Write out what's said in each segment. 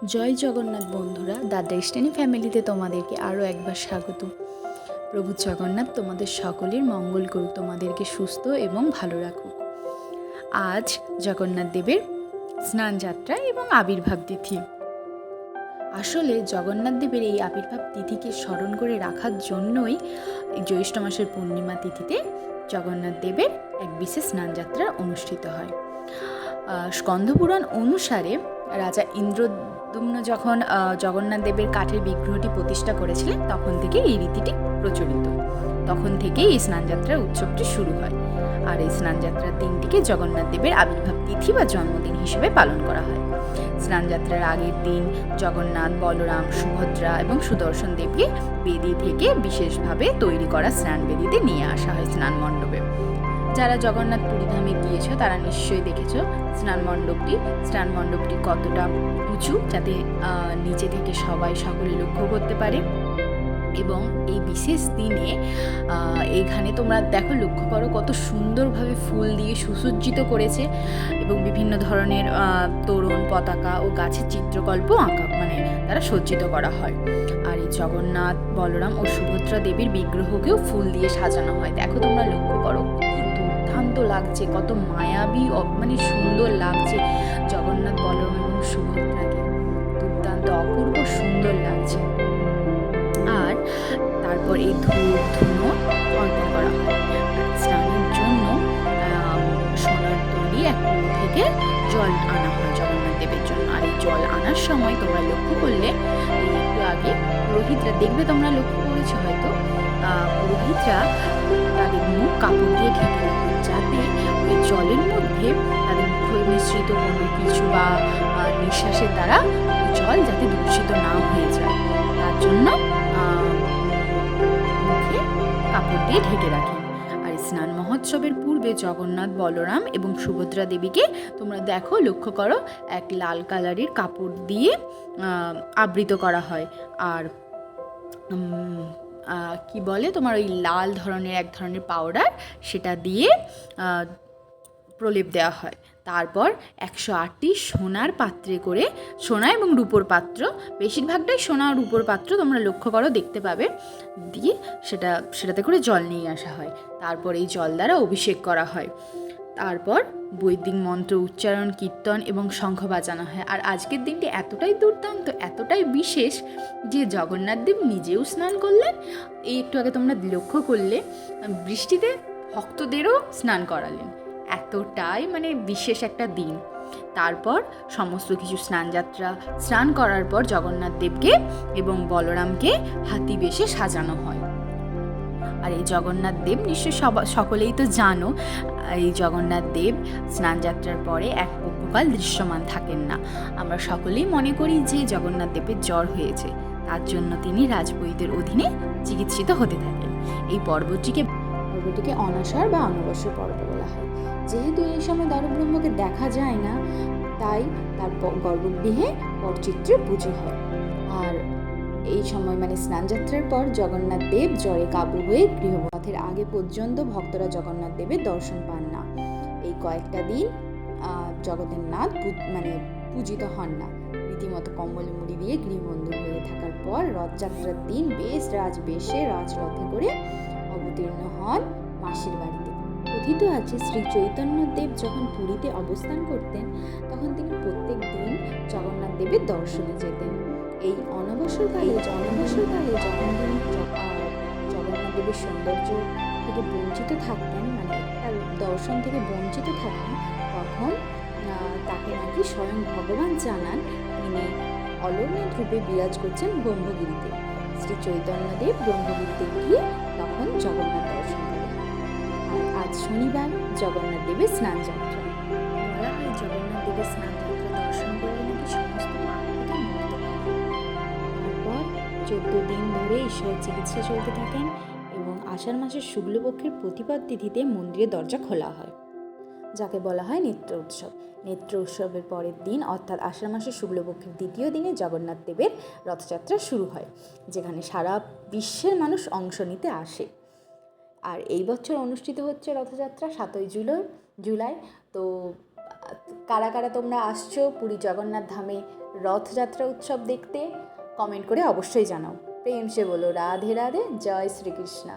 জয় জগন্নাথ বন্ধুরা, the destiny ফ্যামিলিতে তোমাদেরকে আরও একবার স্বাগত। প্রভু জগন্নাথ তোমাদের সকলের মঙ্গল করুক, তোমাদেরকে সুস্থ এবং ভালো রাখুক। আজ জগন্নাথ দেবের স্নানযাত্রা এবং আবির্ভাব তিথি। আসলে জগন্নাথ দেবের এই আবির্ভাব তিথিকে স্মরণ করে রাখার জন্যই জ্যৈষ্ঠ মাসের পূর্ণিমা তিথিতে জগন্নাথ দেবের এক বিশেষ স্নানযাত্রা অনুষ্ঠিত হয়। স্কন্ধপুরাণ অনুসারে রাজা ইন্দ্রদ্যুম্ন যখন জগন্নাথ দেবের কাঠের বিগ্রহটি প্রতিষ্ঠা করেছিলেন, তখন থেকে এই রীতিটি প্রচলিত। তখন থেকেই এই স্নানযাত্রার উৎসবটি শুরু হয়। আর এই স্নানযাত্রার দিনটিকে জগন্নাথ দেবের আবির্ভাব তিথি বা জন্মদিন হিসেবে পালন করা হয়। স্নানযাত্রার আগের দিন জগন্নাথ, বলরাম, সুভদ্রা এবং সুদর্শন দেবকে বেদি থেকে বিশেষভাবে তৈরি করা স্নান বেদিতে নিয়ে আসা হয় স্নান মণ্ডপে। যারা জগন্নাথ পুরীধামে গিয়েছো তারা নিশ্চয়ই দেখেছো স্নান মণ্ডপটি কতটা উঁচু, যাতে নিচে থেকে সকলে লক্ষ্য করতে পারে। এবং এই বিশেষ দিনে এইখানে তোমরা দেখো, লক্ষ্য করো কত সুন্দরভাবে ফুল দিয়ে সুসজ্জিত করেছে এবং বিভিন্ন ধরনের তোরণ, পতাকা ও গাছের চিত্রকল্প আঁকা তারা সজ্জিত করা হয়। আর এই জগন্নাথ, বলরাম ও সুভদ্রা দেবীর বিগ্রহকেও ফুল দিয়ে সাজানো হয়। দেখো তোমরা লক্ষ্য করো, কি দুর্দান্ত লাগছে, কত মায়াবী সুন্দর লাগছে জগন্নাথ, বলরাম এবং সুভদ্রাকে। দুর্দান্ত অপূর্ব সুন্দর লাগছে। আর তারপর এই ধূপ অর্পণ করা হয়। স্নানের জন্য সোনার তৈরি এক কুয়ো থেকে জল আনা হয় জগন্নাথ দেবের জন্য। আর এই জল আনার সময় তোমরা লক্ষ্য করলে একটু আগে পুরোহিতরা, দেখবে তোমরা লক্ষ্য করেছো হয়তো, পুরোহিতরা তাদের মুখ কাপড় দিয়ে ঢেকে রাখে, যাতে ওই জলের মধ্যে তাদের মুখ মিশ্রিত কোনো কিছু বা নিঃশ্বাসের দ্বারা ওই জল যাতে দূষিত না হয়ে যায়, তার জন্য মুখে কাপড় দিয়ে ঢেকে রাখেন। আর স্নান মহোৎসবের পূর্বে জগন্নাথ, বলরাম এবং সুভদ্রা দেবীকে তোমরা দেখো, লক্ষ্য করো, এক লাল কালারের কাপড় দিয়ে আবৃত করা হয়। আর কি বলে তোমার ওই লাল ধরনের এক ধরনের পাউডার, সেটা দিয়ে প্রলেপ দেওয়া হয়। তারপর 108টি সোনার পাত্রে করে, সোনা এবং রূপোর পাত্র, বেশিরভাগটাই সোনা আর রূপোর পাত্র তোমরা লক্ষ্য করো, দেখতে পাবে, দিয়ে সেটাতে করে জল নিয়ে আসা হয়। তারপর এই জল দ্বারা অভিষেক করা হয়। তারপর বৈদিক মন্ত্র উচ্চারণ, কীর্তন এবং শঙ্খ বাজানো হয়। আর আজকের দিনটি এতটাই দুর্দান্ত, এতটাই বিশেষ যে জগন্নাথ দেব নিজেও স্নান করলেন। এই একটু আগে তোমরা লক্ষ্য করলে বৃষ্টিতে ভক্তদেরও স্নান করালেন। এতটাই বিশেষ একটা দিন। তারপর সমস্ত কিছু স্নান করার পর জগন্নাথ দেবকে এবং বলরামকে হাতি বেশে সাজানো হয়। আর এই জগন্নাথ দেব নিশ্চয়ই সকলেই তো জানো, এই জগন্নাথ দেব স্নানযাত্রার পরে এক পক্ষকাল দৃশ্যমান থাকেন না। আমরা সকলেই মনে করি যে জগন্নাথ দেবের জ্বর হয়েছে, তার জন্য তিনি রাজবৈদ্যের অধীনে চিকিৎসিত হতে থাকেন। এই পর্বটিকে অনাষাঢ় বা অমাবস্যা পর্ব বলা হয়। যেহেতু এই সময় দারুব্রহ্মকে দেখা যায় না, তাই তার গর্ভগৃহে পরচিত্রে পুজো হয়। আর এই সময় স্নানযাত্রার পর জগন্নাথ দেব জ্বরে কাবু হয়ে গৃহপথের আগে পর্যন্ত ভক্তরা জগন্নাথ দেবের দর্শন পান না। এই কয়েকটা দিন জগতের নাথ পূজিত হন না। রীতিমতো কম্বল মুড়ি দিয়ে গৃহবন্ধু হয়ে থাকার পর রথযাত্রার দিন রাজবেশে রাজরথে করে অবতীর্ণ হন মাসির বাড়িতে। কথিত আছে, শ্রী চৈতন্যদেব যখন পুরীতে অবস্থান করতেন, তখন তিনি প্রত্যেক দিন জগন্নাথ দেবের দর্শনে যেতেন। এই অনবসরকালে যখন তিনি জগন্নাথ দেবের সৌন্দর্য থেকে বঞ্চিত থাকতেন, তার দর্শন থেকে বঞ্চিত থাকতেন, তখন তাকে নাকি স্বয়ং ভগবান জানান তিনি অলৌকিক রূপে বিরাজ করছেন ব্রহ্মগিরিতে। শ্রী চৈতন্যদেব ব্রহ্মগিরিতে গিয়ে তখন জগন্নাথ দর্শন করেন। আর আজ শনিবার জগন্নাথ দেবের স্নানযাত্রা। বলা হয় জগন্নাথ দেবের স্নানযাত্রা দর্শন করলে নাকি সমস্ত পাপ থেকে মুক্ত হয়। তারপর 14 দিন ধরে ঈশ্বরের চিকিৎসা চলতে থাকেন এবং আষাঢ় মাসের শুক্লপক্ষের প্রতিপদ তিথিতে মন্দিরের দরজা খোলা হয়, যাকে বলা হয় নেত্র উৎসব। নেত্র উৎসবের পরের দিন অর্থাৎ আষাঢ় মাসের শুক্লপক্ষের দ্বিতীয় দিনে জগন্নাথ দেবের রথযাত্রা শুরু হয়, যেখানে সারা বিশ্বের মানুষ অংশ নিতে আসে। আর এই বছর অনুষ্ঠিত হচ্ছে রথযাত্রা 7ই জুলাই। তো কারা কারা তোমরা আসছো পুরী জগন্নাথ ধামে রথযাত্রা উৎসব দেখতে, কমেন্ট করে অবশ্যই জানাও। প্রেম সে বলো রাধে রাধে, জয় শ্রীকৃষ্ণ।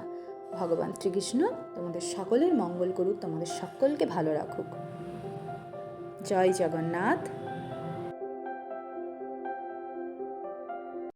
ভগবান শ্রীকৃষ্ণ তোমাদের সকলের মঙ্গল করুক, তোমাদের সকলকে ভালো রাখুক। জয় জগন্নাথ।